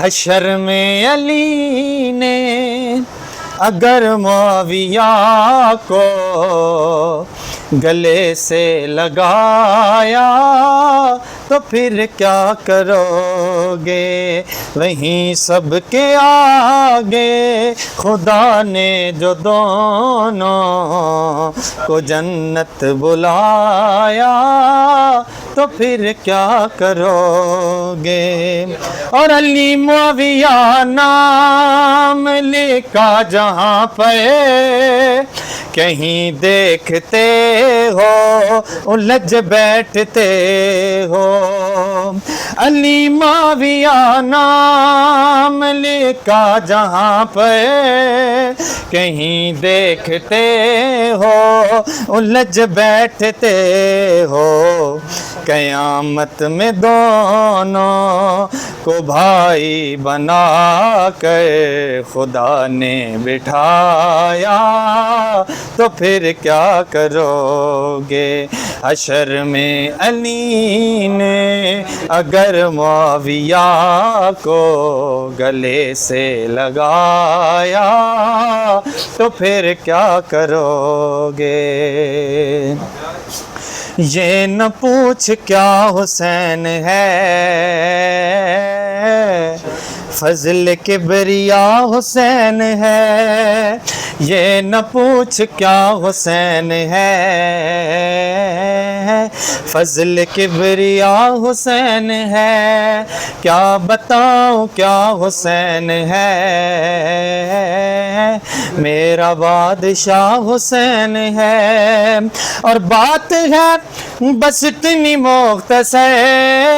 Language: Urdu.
حشر میں علی نے اگر معاویہ کو گلے سے لگایا تو پھر کیا کرو گے؟ وہیں سب کے آگے خدا نے جو دونوں کو جنت بلایا تو پھر کیا کرو گے؟ اور علی معاویہ نام لکھا جہاں پہ کہیں دیکھتے ہو الجھ بیٹھتے ہو۔ علی معاویہ نام لکھا جہاں پہ کہیں دیکھتے ہو الجھ بیٹھتے ہو۔ قیامت میں دونوں کو بھائی بنا کر خدا نے بٹھایا تو پھر کیا کرو گے؟ حشر میں علی نے اگر معاویہ کو گلے سے لگایا تو پھر کیا کرو گے؟ یہ نہ پوچھ کیا حسین ہے فضل کبریا حسین ہے، یہ نہ پوچھ کیا حسین ہے فضل کبریا حسین ہے، کیا بتاؤں کیا حسین ہے میرا بادشاہ حسین ہے۔ اور بات ہے بس اتنی مختصر